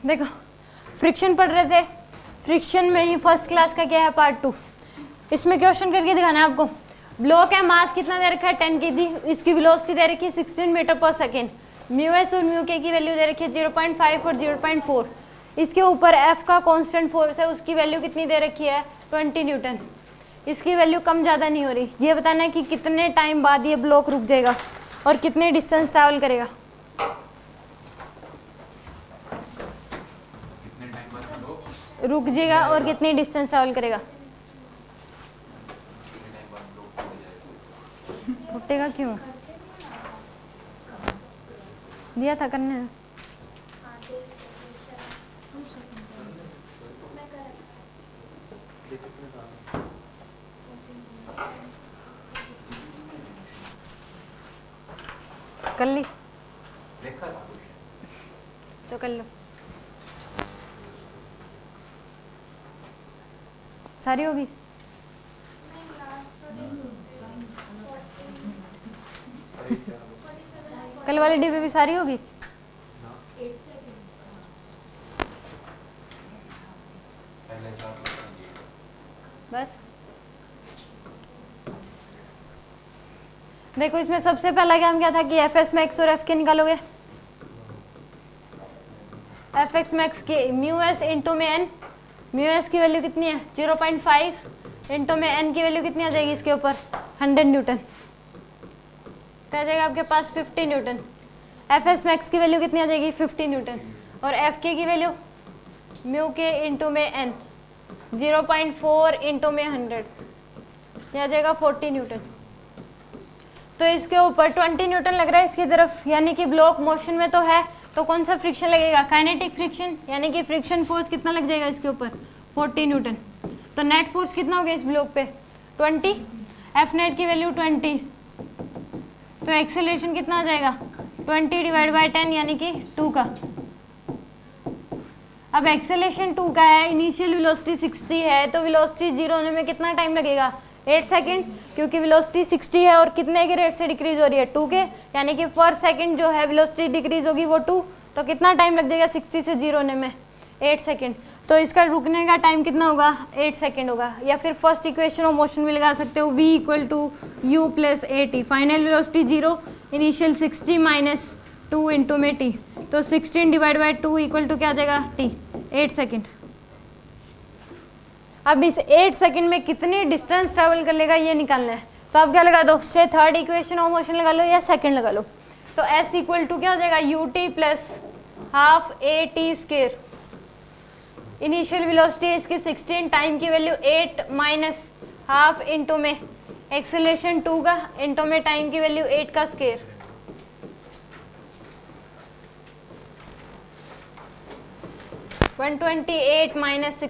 देखो फ्रिक्शन पढ़ रहे थे, फ्रिक्शन में ही फर्स्ट क्लास का क्या है पार्ट 2, इसमें क्वेश्चन करके दिखाना है आपको। ब्लॉक है, मास कितना दे रखा है 10 kg, इसकी वेलोसिटी दे रखी है 16 मीटर पर सेकेंड, म्यू एस और म्यू के की वैल्यू दे रखी है 0.5 और 0.4, इसके ऊपर एफ का कांस्टेंट फोर्स है, उसकी वैल्यू कितनी दे रखी है 20 न्यूटन, इसकी वैल्यू कम ज़्यादा नहीं हो रही। ये बताना है कि कितने टाइम बाद ये ब्लॉक रुक जाएगा और कितने डिस्टेंस ट्रैवल करेगा। रुक जाएगा और कितनी डिस्टेंस ट्रैवल करेगा। फुटेगा क्यों, दिया था करने। कर ली तो कर लो, सारी होगी। कल वाली डिब्बे भी सारी होगी। बस देखो, इसमें सबसे पहला काम क्या था कि एफ एस मैक्स और एफ के निकालोगे। एफ एक्स मैक्स की म्यू एस इंटू में एन, म्यू एस की वैल्यू कितनी है 0.5 इंटू में एन की वैल्यू कितनी आ जाएगी इसके ऊपर 100 न्यूटन, तो आ जाएगा आपके पास 50 न्यूटन। एफ एस मैक्स की वैल्यू कितनी आ जाएगी 50 न्यूटन, और एफ के की वैल्यू म्यू के इंटू में एन 0.4 इंटू में 100, यह आ जाएगा 40 न्यूटन। तो इसके ऊपर 20 न्यूटन लग रहा है इसकी तरफ, यानी कि ब्लॉक मोशन में तो है, तो कौन सा फ्रिक्शन लगेगा काइनेटिक फ्रिक्शन, यानी कि फ्रिक्शन फोर्स कितना लग जाएगा इसके ऊपर 40 न्यूटन। तो नेट फोर्स कितना हो गया इस ब्लॉक पे 20, एफ नेट की वैल्यू 20, तो एक्सेलरेशन कितना आ जाएगा 20 डिवाइड बाई 10 यानी कि 2 का। अब एक्सेलरेशन 2 का है, इनिशियल वेलोसिटी 60 है, तो वेलोसिटी 0 होने में कितना टाइम लगेगा 8 सेकेंड, क्योंकि वेलोसिटी 60 है और कितने के रेट से डिक्रीज हो रही है 2 के, यानी कि पर सेकंड जो है वेलोसिटी डिक्रीज होगी वो 2, तो कितना टाइम लग जाएगा 60 से 0 होने में 8 सेकेंड। तो इसका रुकने का टाइम कितना होगा 8 सेकेंड होगा। या फिर फर्स्ट इक्वेशन ऑफ मोशन भी लगा सकते हो, v equal to U plus A T, final velocity 0, initial 60 minus 2 into में t, तो 16 डिवाइड बाई 2 इक्वल टू क्या आ जाएगा t 8 सेकेंड। अब इस 8 सेकंड में कितनी डिस्टेंस ट्रैवल कर लेगा ये निकालना है, तो आप क्या लगा दो, चाहे थर्ड इक्वेशन ऑफ मोशन लगा लो या सेकंड लगा लो। तो s इक्वल टू क्या हो जाएगा you T plus half A T square, initial velocity इसकी 16, टाइम की वैल्यू 8 माइनस हाफ इंटू में एक्सेलरेशन 2 का इंटू में टाइम की वैल्यू 8 का स्क्वायर, वन 128 माइनस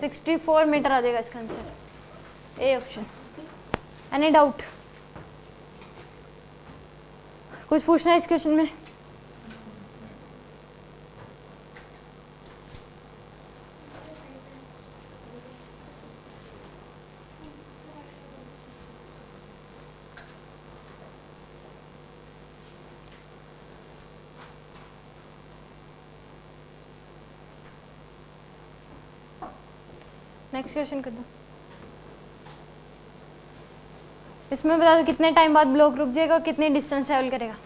64 मीटर आ जाएगा इसका answer, A option. Any doubt, कुछ पूछना है इस क्वेश्चन में? नेक्स्ट क्वेश्चन कर दो। इसमें बता दो कितने टाइम बाद ब्लॉक रुक जाएगा और कितनी डिस्टेंस ट्रैवल करेगा।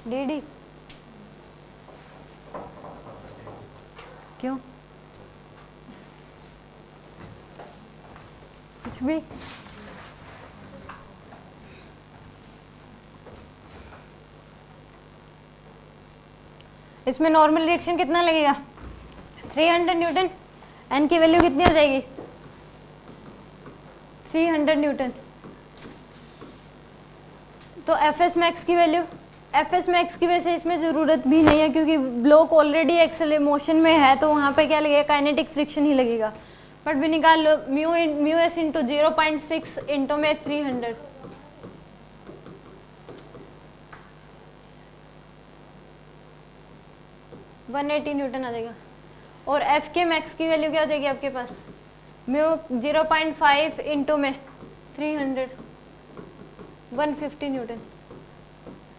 डीडी क्यों, कुछ भी इसमें नॉर्मल रिएक्शन कितना लगेगा 300 न्यूटन, एन की वैल्यू कितनी आ जाएगी 300 न्यूटन। तो एफ एस मैक्स की वैल्यू एफ एस मैक्स की वजह से इसमें ज़रूरत भी नहीं है, क्योंकि ब्लॉक ऑलरेडी एक्सेल मोशन में है, तो वहाँ पे क्या लगेगा, काइनेटिक फ्रिक्शन ही लगेगा। बट भी निकाल लो, म्यू एस इंटू 0.6 इंटू में 300, न्यूटन आ जाएगा। और एफ के मैक्स की वैल्यू क्या हो जाएगी आपके पास, म्यू 0.5 इंटू में 300, 150 न्यूटन।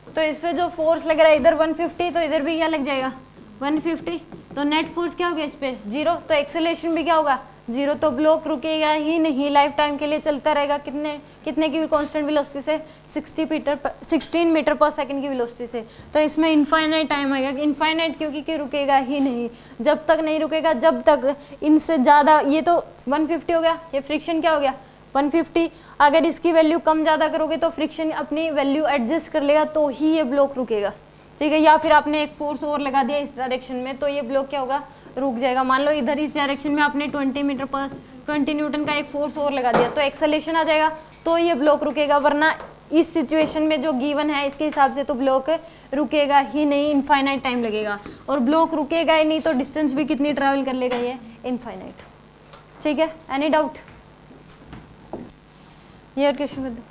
तो इस पे जो फोर्स लग रहा है इधर 150, तो इधर भी क्या लग जाएगा 150, तो नेट फोर्स क्या होगा इस पे 0, तो एक्सेलरेशन भी क्या होगा 0, तो ब्लॉक रुकेगा ही नहीं, लाइफ टाइम के लिए चलता रहेगा। कितने की कांस्टेंट वेलोसिटी से, 16 मीटर पर सेकंड की वेलोसिटी से। तो इसमें इनफाइनाइट टाइम आएगा, इनफाइनाइट क्योंकि रुकेगा ही नहीं, जब तक नहीं रुकेगा, जब तक इनसे ज़्यादा, ये तो 150 हो गया, ये फ्रिक्शन क्या हो गया 150, अगर इसकी वैल्यू कम ज़्यादा करोगे तो फ्रिक्शन अपनी वैल्यू एडजस्ट कर लेगा, तो ही ये ब्लॉक रुकेगा, ठीक है। या फिर आपने एक फोर्स और लगा दिया इस डायरेक्शन में, तो ये ब्लॉक क्या होगा, रुक जाएगा। मान लो इधर इस डायरेक्शन में आपने 20 न्यूटन का एक फोर्स और लगा दिया, तो एक्सेलेरेशन आ जाएगा, तो ये ब्लॉक रुकेगा। वरना इस सिचुएशन में जो गिवन है इसके हिसाब से तो ब्लॉक रुकेगा ही नहीं, इनफाइनाइट टाइम लगेगा। और ब्लॉक रुकेगा ही नहीं तो डिस्टेंस भी कितनी ट्रैवल कर लेगा, ये इनफाइनाइट, ठीक है। एनी डाउट, ये और क्वेश्चन कर दो।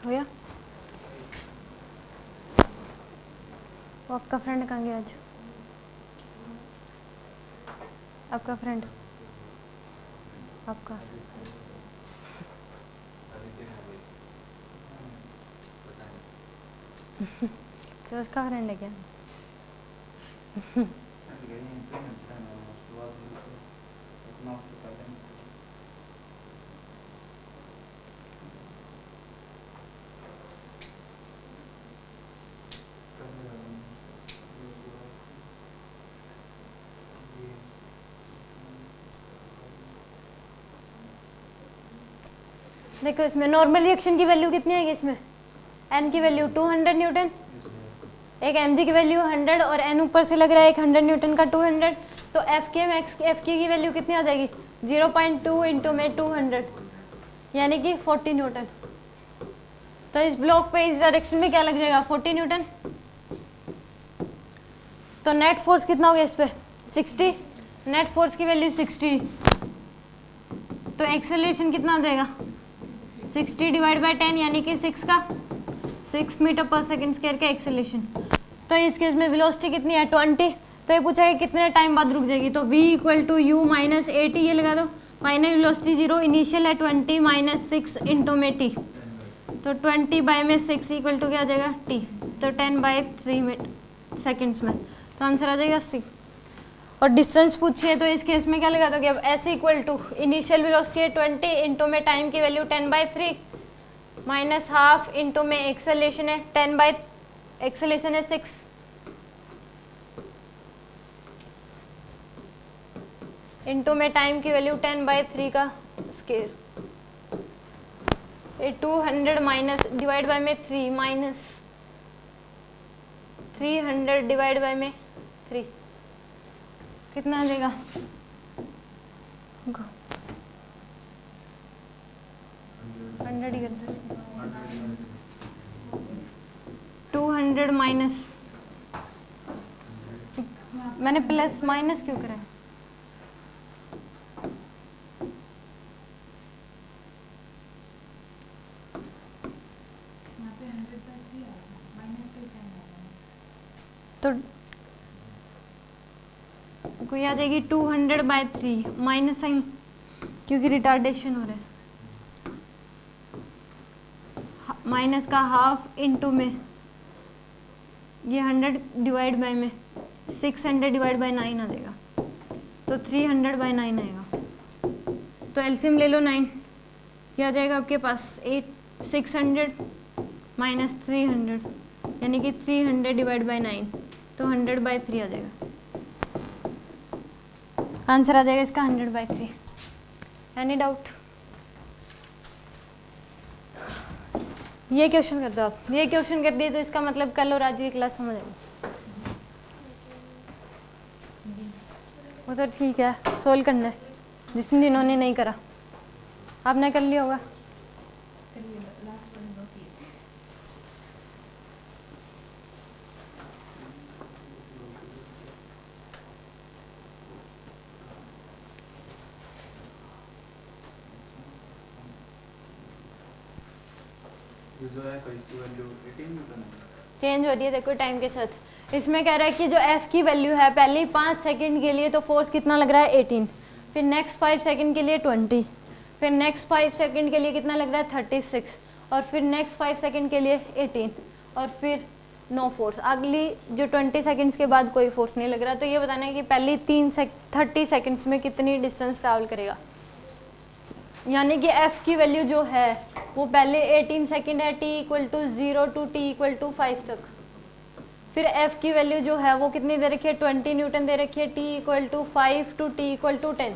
हो गया? वो आपका फ्रेंड कहाँ गया आज? आपका फ्रेंड, आपका तो उसका फ्रेंड है क्या? देखो इसमें नॉर्मल रिएक्शन की वैल्यू कितनी आएगी, इसमें एन की वैल्यू 200 न्यूटन, एक एम जी की वैल्यू 100 और एन ऊपर से लग रहा है एक 100 न्यूटन का 200, तो एफ के मैक्स एफ की वैल्यू कितनी आ जाएगी 0.2 इंटू में 200 यानी कि 40 न्यूटन। तो इस ब्लॉक पे इस डायरेक्शन में क्या लग जाएगा 40 न्यूटन। तो नेट फोर्स कितना हो गया इस पे 60, नेट फोर्स की वैल्यू 60, तो एक्सेलरेशन कितना हो जाएगा 60 डिवाइड बाय 10 यानी कि 6 मीटर पर सेकंड स्क्वायर का एक्सेलरेशन। तो इस केस में वेलोसिटी कितनी है 20, तो ये पूछा है कितने टाइम बाद रुक जाएगी, तो v equal to U minus A T, ये लगा दो, फाइनल वेलोसिटी 0, इनिशियल है 20 माइनस 6 इंटू में टी, तो 20 बाय में 6 इक्वल टू क्या आ जाएगा टी, तो 10/3 सेकेंड्स में, तो आंसर आ जाएगा सी। और डिस्टेंस पूछिए तो इस केस में क्या लगा दोगे, अब S equal to initial velocity है 20 इंटू में टाइम की वैल्यू 10/3 माइनस हाफ इंटू में एक्सेलरेशन है 10 एक्सेलरेशन है 6, इनटू में टाइम की वैल्यू 10/3 का स्क्वायर, 200 माइनस डिवाइड बाय में 3 माइनस 300 डिवाइड बाय में 3 कितना आ जाएगा? 100 ही कर दो। 200 माइनस, मैंने प्लस माइनस क्यों करा है? तो कोई आ जाएगी 200/3 माइनस साइन क्योंकि रिटार्डेशन हो रहा है, माइनस का हाफ इनटू में ये 100 डिवाइड बाय में 600 डिवाइड बाय 9 आ जाएगा, तो 300/9 आएगा। तो एलसीएम ले लो 9, क्या आ जाएगा आपके पास? 600 माइनस 300 यानी कि 300 डिवाइड बाय 9, तो 100/3 आ जाएगा। आंसर आ जाएगा इसका 100/3। Any doubt? ये क्वेश्चन कर दो आप, ये क्वेश्चन कर दिए तो इसका मतलब कल और आज की क्लास समझ आएगी। वो तो ठीक है, सोल्व करना है जिस जिन्होंने नहीं करा, आपने कर लिया होगा। जो है इसकी वैल्यू 18 न्यूटन है, चेंज हो रही है देखो टाइम के साथ। इसमें कह रहा है कि जो एफ की वैल्यू है पहले 5 सेकंड के लिए तो फोर्स कितना लग रहा है 18, फिर नेक्स्ट 5 सेकंड के लिए 20, फिर नेक्स्ट 5 सेकंड के लिए कितना लग रहा है 36, और फिर नेक्स्ट 5 सेकंड के लिए 18, और फिर नो फोर्स। अगली जो 20 सेकंड्स के बाद कोई फोर्स नहीं लग रहा। तो ये बताना है कि पहली 30 सेकंड्स में कितनी डिस्टेंस ट्रैवल करेगा, यानी कि एफ की वैल्यू जो है वो पहले 18 सेकंड है, t = 0 टू t = 5 तक। फिर एफ की वैल्यू जो है वो कितनी दे रखी है 20 न्यूटन दे रखी है, t = 5 टू t = 10।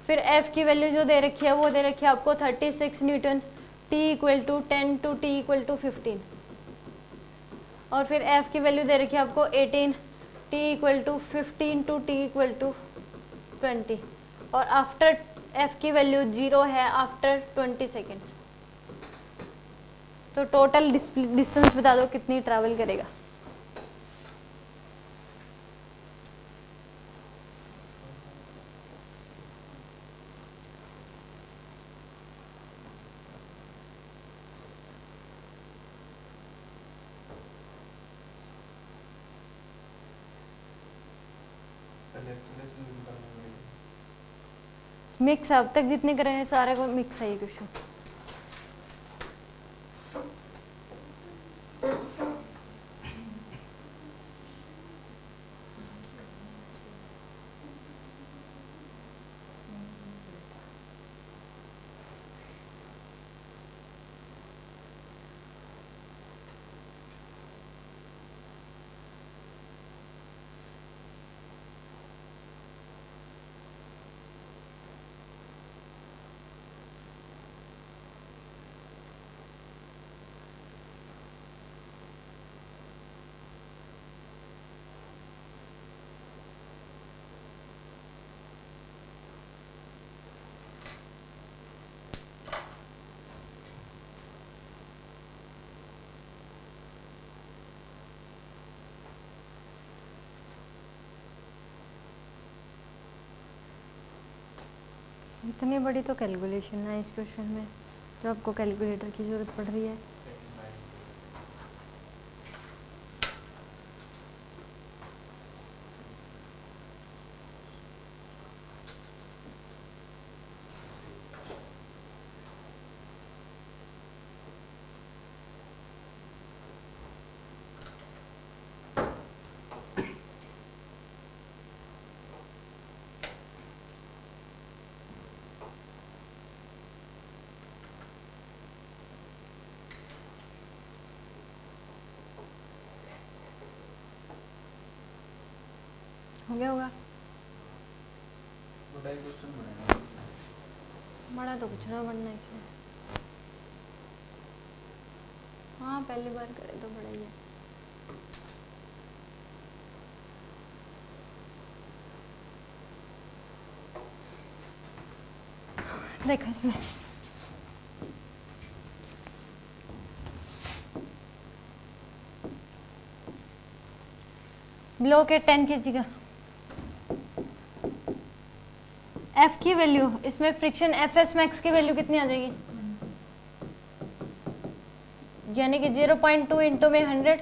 फिर एफ की वैल्यू जो दे रखी है वो दे रखी है आपको 36 न्यूटन, t = 10 टू t = 15। और फिर एफ की वैल्यू दे रखी है आपको 18, t = 15 टू t = 20। और आफ्टर एफ की वैल्यू 0 है आफ्टर 20 सेकेंड्स। तो टोटल डिस्टेंस बता दो कितनी ट्रैवल करेगा। पहले एक्सप्रेशन निकालना पड़ेगा। मिक्स अब तक जितने करे हैं सारे को मिक्स है ये क्वेश्चन। इतनी बड़ी तो कैलकुलेशन है इस क्वेश्चन में जो आपको कैलकुलेटर की ज़रूरत पड़ रही है। हो गया होगा। का ही क्वेश्चन बनेगा। बड़ा तो कुछ ना बनना इसमें। हाँ पहली बार करे तो बड़ा ही है। देखो इसमें ब्लॉक है 10 kg का। एफ की वैल्यू, इसमें फ्रिक्शन एफ एस मैक्स की वैल्यू कितनी आ जाएगी, यानी कि 0.2 इंटू में 100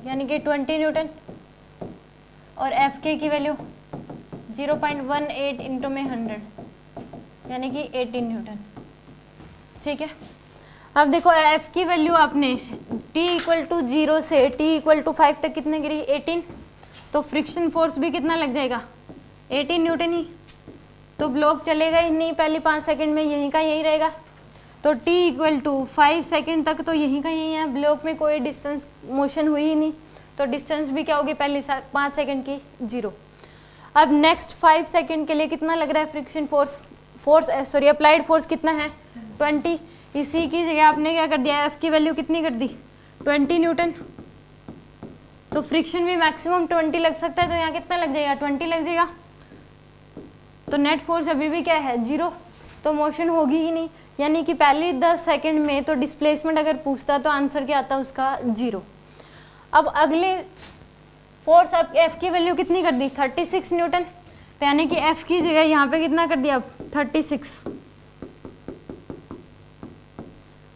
यानी कि 20 न्यूटन, और एफ के की वैल्यू 0.18 इंटू में 100 यानी कि 18 न्यूटन। ठीक है, अब देखो एफ की वैल्यू आपने t इक्वल टू 0 से t इक्वल टू 5 तक कितने गिरी, 18, तो फ्रिक्शन फोर्स भी कितना लग जाएगा, 18 न्यूटन ही। तो ब्लॉक चलेगा ही नहीं पहली 5 सेकंड में, यहीं का यहीं रहेगा। तो t इक्वल टू 5 सेकंड तक तो यहीं का यहीं है, ब्लॉक में कोई डिस्टेंस मोशन हुई ही नहीं, तो डिस्टेंस भी क्या होगी पहली 5 सेकंड की, 0। अब नेक्स्ट 5 सेकंड के लिए कितना लग रहा है फ्रिक्शन फोर्स, अप्लाइड फोर्स कितना है, 20। इसी की जगह आपने क्या कर दिया, एफ की वैल्यू कितनी कर दी, 20 न्यूटन। तो फ्रिक्शन भी मैक्सिमम 20 लग सकता है, तो यहाँ कितना लग जाएगा, 20 लग जाएगा। तो नेट फोर्स अभी भी क्या है, 0, तो मोशन होगी ही नहीं, यानी कि पहली 10 सेकंड में तो डिस्प्लेसमेंट अगर पूछता तो आंसर क्या आता उसका, 0। अब अगले फोर्स, अब एफ की वैल्यू कितनी कर दी, 36 न्यूटन, तो यानी कि एफ की जगह यहाँ पे कितना कर दिया, 36।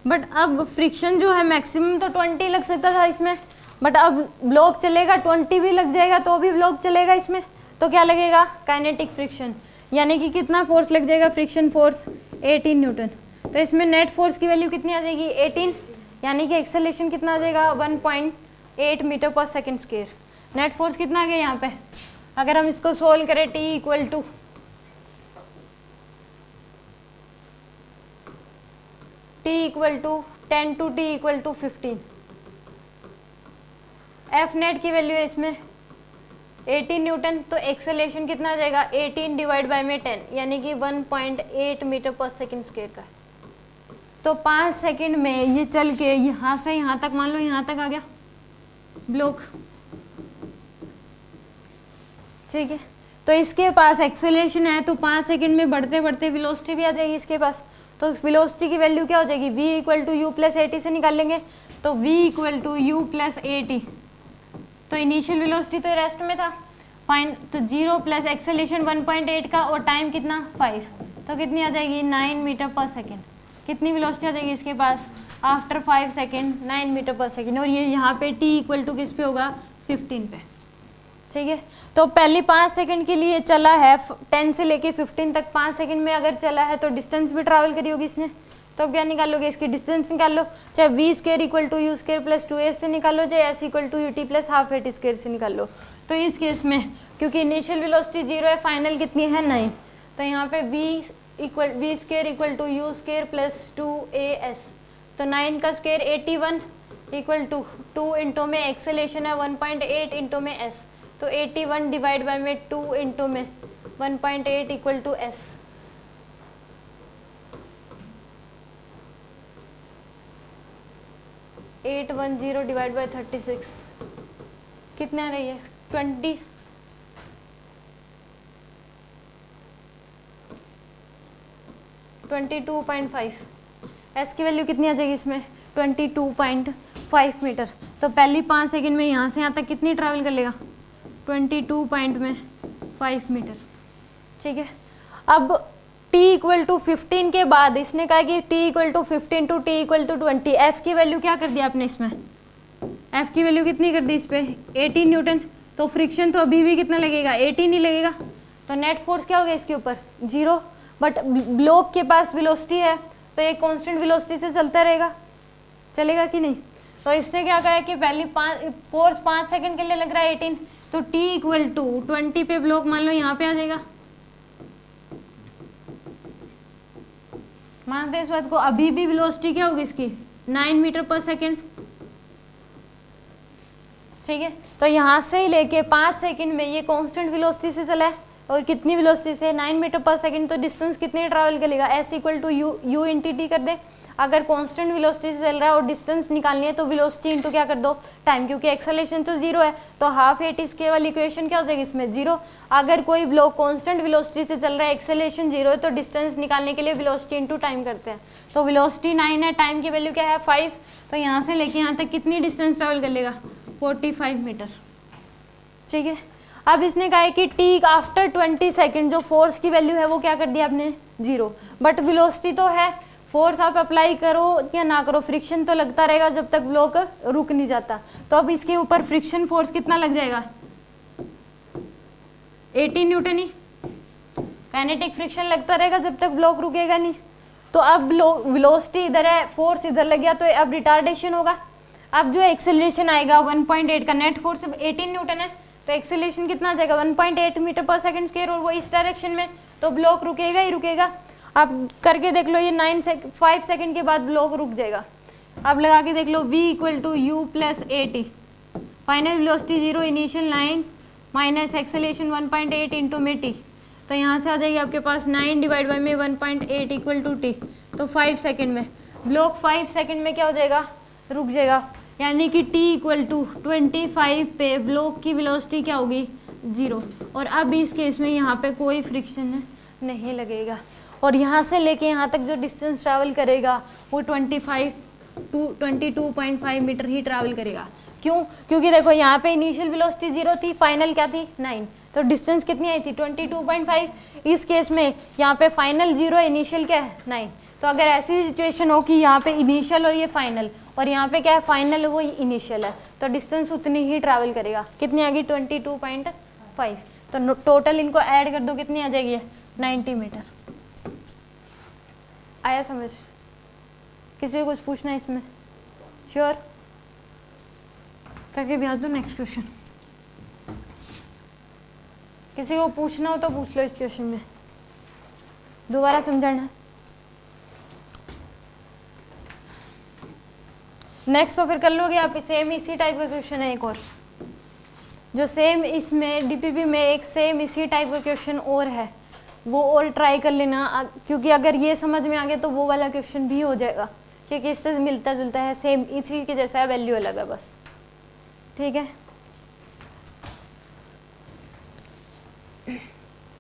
बट अब फ्रिक्शन जो है मैक्सिमम तो 20 लग सकता था इसमें, बट अब ब्लॉक चलेगा 20 भी लग जाएगा तो भी ब्लॉक चलेगा इसमें, तो क्या लगेगा, काइनेटिक फ्रिक्शन, यानी कि कितना फोर्स लग जाएगा, फ्रिक्शन फोर्स 18 न्यूटन। तो इसमें नेट फोर्स की वैल्यू कितनी आ जाएगी, 18, यानी कि एक्सेलरेशन कितना आ जाएगा, 1.8 मीटर पर सेकेंड स्क्वायर। नेट फोर्स कितना आ गया यहाँ पे, अगर हम इसको सोल्व करें, t equal to t equal to 10 to t equal to 15, F net की वैल्यू है इसमें 18 न्यूटन, तो एक्सेलरेशन कितना आ जाएगा, 18 डिवाइड बाय में 10 यानी कि 1.8 मीटर पर सेकेंड स्क्वायर का। तो 5 सेकंड में ये चल के यहाँ से यहाँ तक, मान लो यहाँ तक आ गया ब्लॉक, ठीक है। तो इसके पास एक्सेलरेशन है, तो 5 सेकंड में बढ़ते बढ़ते वेलोसिटी भी आ जाएगी इसके पास। तो वेलोसिटी की वैल्यू क्या हो जाएगी, v equal to U plus A T से निकाल लेंगे, तो v equal to U plus A T, तो इनिशियल वेलोसिटी तो रेस्ट में था, फाइन, तो 0 प्लस एक्सेलरेशन 1.8 का, और टाइम कितना 5, तो कितनी आ जाएगी 9 मीटर पर सेकेंड। कितनी वेलोसिटी आ जाएगी इसके पास आफ्टर 5 सेकेंड, 9 मीटर पर सेकेंड, और ये यहाँ पे t इक्वल टू किस पे होगा, 15 पे। ठीक है, तो पहली 5 सेकंड के लिए चला है 10 से लेके 15 तक, 5 सेकंड में अगर चला है तो डिस्टेंस भी ट्रैवल करी होगी इसने, तो अब क्या निकालोगे, इसकी डिस्टेंस निकाल लो, चाहे V square equal to U square plus 2s से निकालो, चाहे S equal to U T plus half A T square से निकाल लो। तो इस केस में क्योंकि इनिशियल वेलोसिटी 0 है, फाइनल कितनी है 9, तो यहाँ पे V square equal to U square plus 2as, तो 9 का स्क्वायर 81 इक्वल टू 2 इंटू में एक्सेलरेशन है 1.8 इंटू में s, तो 81 डिवाइड बाय में 2 इंटू में 1.8 equal to s। At 110 divide by 36 कितने आ रही है, 20, एस की वैल्यू कितनी आ जाएगी इसमें, 22.5 मीटर। तो पहली 5 सेकंड में यहाँ से यहाँ तक कितनी ट्रैवल कर लेगा, 22.5 मीटर। ठीक है, अब t इक्वल टू 15 के बाद इसने कहा कि t equal to 15 to t equal to 20, f की वैल्यू क्या कर दिया आपने इसमें, f की वैल्यू कितनी कर दी इस पे, 18 न्यूटन, तो फ्रिक्शन तो अभी भी कितना लगेगा, 18 ही लगेगा, तो नेट फोर्स क्या हो गया इसके ऊपर, 0। बट ब्लॉक के पास वेलोसिटी है, तो ये कांस्टेंट वेलोसिटी से चलता रहेगा, चलेगा कि नहीं। तो इसने क्या कहा है कि पहली फोर्स 5 सेकंड के लिए लग रहा है 18, तो t इक्वल टू 20 पे ब्लॉक मान लो यहाँ पे आ जाएगा, मानते इस बात को, अभी भी वेलोसिटी क्या होगी इसकी 9 मीटर पर सेकेंड। ठीक है, तो यहाँ से ही लेके 5 सेकंड में ये कांस्टेंट वेलोसिटी से चला है, और कितनी वेलोसिटी से 9 मीटर पर सेकंड, तो डिस्टेंस कितनी ट्रैवल करेगा, S equal to U into T कर दे। अगर कांस्टेंट वेलोसिटी से चल रहा है और डिस्टेंस निकालनी है तो वेलोसिटी इंटू क्या कर दो, टाइम, क्योंकि एक्सेलरेशन तो जीरो है, तो हाफ ए टी स्क्वायर वाली इक्वेशन क्या हो जाएगी इसमें, जीरो। अगर कोई ब्लॉक कांस्टेंट वेलोसिटी से चल रहा है, एक्सेलरेशन जीरो है, तो डिस्टेंस निकालने के लिए वेलोसिटी इंटू टाइम करते हैं। तो वेलोसिटी 9 है, टाइम की वैल्यू क्या है 5, तो यहाँ से लेके यहाँ तक कितनी डिस्टेंस ट्रेवल कर लेगा, 45 मीटर। ठीक है, अब इसने कहा है कि टी आफ्टर 20 सेकेंड जो फोर्स की वैल्यू है वो क्या कर दिया आपने, जीरो, बट वेलोसिटी तो है, फोर्स आप अप्लाई करो या ना करो, फ्रिक्शन तो लगता रहेगा जब तक ब्लॉक रुक नहीं जाता। तो अब इसके ऊपर फ्रिक्शन फोर्स कितना लग जाएगा, 18 न्यूटन ही, काइनेटिक फ्रिक्शन लगता रहेगा जब तक ब्लॉक रुकेगा नहीं। तो अब वेलोसिटी इधर है, फोर्स इधर लग गया, तो अब रिटार्डेशन होगा। अब जो एक्सेलरेशन आएगा 1.8 का, नेट फोर्स 18 न्यूटन है, तो एक्सेलरेशन कितना आ जाएगा 1.8 मीटर पर सेकंड स्क्वायर, और वो इस डायरेक्शन में, तो ब्लॉक रुकेगा ही रुकेगा। आप करके देख लो, ये 5 सेकंड के बाद ब्लॉक रुक जाएगा। अब लगा के देख लो, v equal to U plus A T, final velocity zero, initial 9 minus acceleration 1.8 into में टी, तो यहाँ से आ जाएगी आपके पास 9 डिवाइड बाई में 1.8 इक्वल टू टी, तो 5 सेकंड में ब्लॉक 5 सेकंड में क्या हो जाएगा, रुक जाएगा। यानी कि t इक्वल टू 25 पे ब्लॉक की वेलोसिटी क्या होगी, जीरो, और अब इस केस में यहाँ पे कोई फ्रिक्शन नहीं लगेगा, और यहाँ से लेके यहाँ तक जो डिस्टेंस ट्रैवल करेगा वो 22.5 मीटर ही ट्रैवल करेगा। क्यों, क्योंकि देखो यहाँ पे इनिशियल वेलोसिटी जीरो थी, फाइनल क्या थी 9, तो डिस्टेंस कितनी आई थी 22.5। इस केस में यहाँ पे फाइनल जीरो, इनिशियल क्या है 9, तो अगर ऐसी सिचुएशन हो कि यहाँ पे इनिशियल और ये फाइनल, और यहाँ पे क्या है फाइनल वो इनिशियल है, तो डिस्टेंस उतनी ही ट्रैवल करेगा। कितनी आ गई 22.5, तो टोटल इनको ऐड कर दो, कितनी आ जाएगी 90 मीटर। आया समझ, किसी को कुछ पूछना है इसमें, श्योर करके दिया दो। नेक्स्ट क्वेश्चन, किसी को पूछना हो तो पूछ लो इस क्वेश्चन में, दोबारा समझाना। नेक्स्ट तो फिर कर लोगे आप, सेम इसी टाइप का क्वेश्चन है एक और, जो सेम इसमें डीपीपी में एक सेम इसी टाइप का क्वेश्चन और है, वो और ट्राई कर लेना, क्योंकि अगर ये समझ में आ गया तो वो वाला क्वेश्चन भी हो जाएगा, क्योंकि इससे मिलता जुलता है, सेम इसी के जैसा है, वैल्यू अलग है बस। ठीक है।